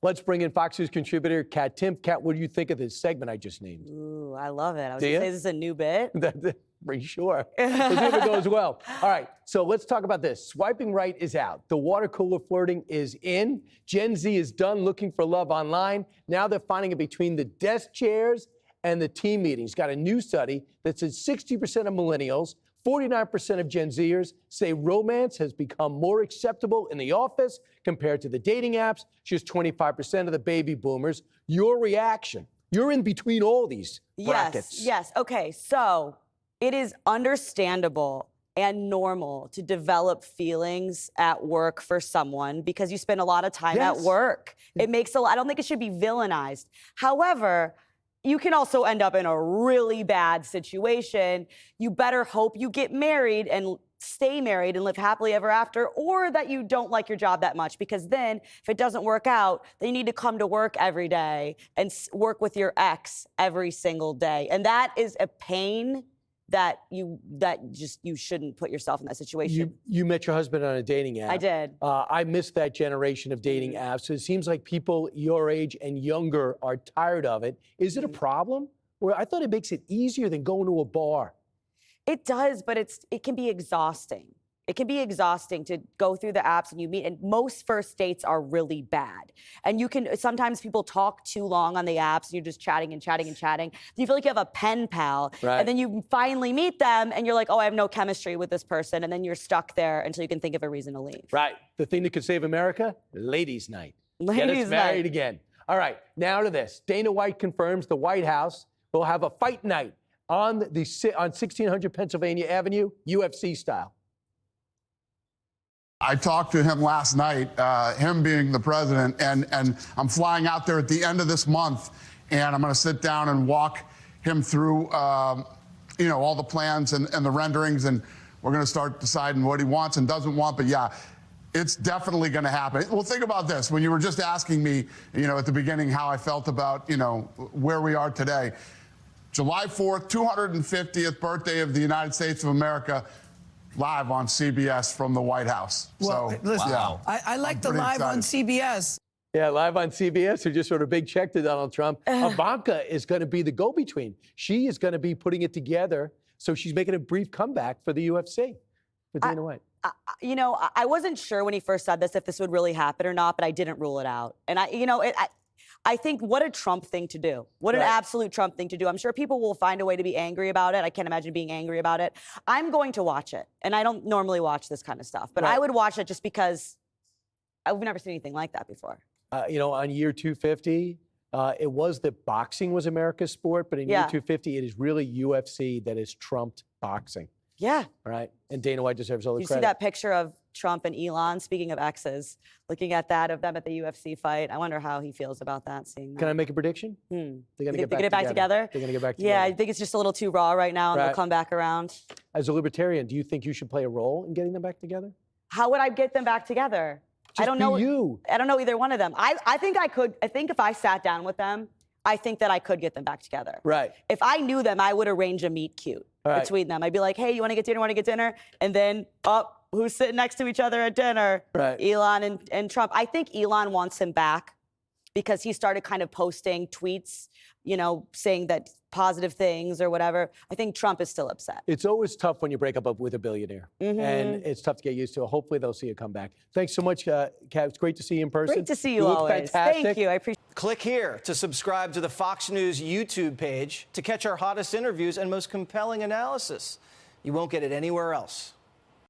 Let's bring in Fox News contributor Kat Timpf. Kat, what do you think of this segment I just named? Ooh, I love it. I was going to say, this is a new bit. Pretty sure. Let's see if it goes well. All right, so let's talk about this. Swiping right is out. The water cooler flirting is in. Gen Z is done looking for love online. Now they're finding it between the desk chairs and the team meetings. Got a new study that says 60% of millennials, 49% of Gen Zers say romance has become more acceptable in the office compared to the dating apps. Just 25% of the baby boomers. Your reaction? You're in between all these brackets. Yes. Okay, so it is understandable and normal to develop feelings at work for someone because you spend a lot of time at work. It makes I don't think it should be villainized. However, you can also end up in a really bad situation. You better hope you get married and stay married and live happily ever after, or that you don't like your job that much, because then if it doesn't work out, then you need to come to work every day and work with your ex every single day. And that is a pain that you shouldn't put yourself in that situation. You met your husband on a dating app. I did. I missed that generation of dating apps. It seems like people your age and younger are tired of it. Is it a problem? Or I thought it makes it easier than going to a bar. It does, but it can be exhausting. It can be exhausting to go through the apps and you meet, and most first dates are really bad. And sometimes people talk too long on the apps and you're just chatting and chatting and chatting. You feel like you have a pen pal, and then you finally meet them and you're like, oh, I have no chemistry with this person. And then you're stuck there until you can think of a reason to leave. Right. The thing that could save America? Ladies' night. Get us married night. again. All right, now to this. Dana White confirms the White House will have a fight night on 1600 Pennsylvania Avenue, UFC style. I talked to him last night, him being the president, and I'm flying out there at the end of this month, and I'm going to sit down and walk him through, all the plans and the renderings, and we're going to start deciding what he wants and doesn't want. But yeah, it's definitely going to happen. Well, think about this. When you were just asking me, at the beginning how I felt about, where we are today, July 4th, 250th birthday of the United States of America, live on CBS from the White House. Well, so, listen, yeah, I like the live on CBS. Yeah, live on CBS, who just wrote a big check to Donald Trump. Ivanka is going to be the go-between. She is going to be putting it together, so she's making a brief comeback for the UFC with Dana White. I wasn't sure when he first said this if this would really happen or not, but I didn't rule it out. And I think what a Trump thing to do. What an absolute Trump thing to do. I'm sure people will find a way to be angry about it. I can't imagine being angry about it. I'm going to watch it. And I don't normally watch this kind of stuff, but I would watch it just because I've never seen anything like that before. On year 250, it was that boxing was America's sport, but in year 250, it is really UFC that has trumped boxing. Yeah. Right? And Dana White deserves all the credit. You see that picture of Trump and Elon, speaking of exes, looking at that of them at the UFC fight. I wonder how he feels about that, seeing that. Can I make a prediction? They're going to get back together? They're going to get back together. Yeah, I think it's just a little too raw right now, and they'll come back around. As a libertarian, do you think you should play a role in getting them back together? How would I get them back together? I don't know. I don't know either one of them. I think I could. I think if I sat down with them, I think that I could get them back together. Right. If I knew them, I would arrange a meet cute between them. I'd be like, hey, you want to get dinner? And then, who's sitting next to each other at dinner? Right. Elon and Trump. I think Elon wants him back because he started kind of posting tweets, saying that positive things or whatever. I think Trump is still upset. It's always tough when you break up with a billionaire. And it's tough to get used to. Hopefully they'll see you come back. Thanks so much, Kat. It's great to see you in person. Great to see you look always. fantastic. Thank you. I appreciate it. Click here to subscribe to the Fox News YouTube page to catch our hottest interviews and most compelling analysis. You won't get it anywhere else.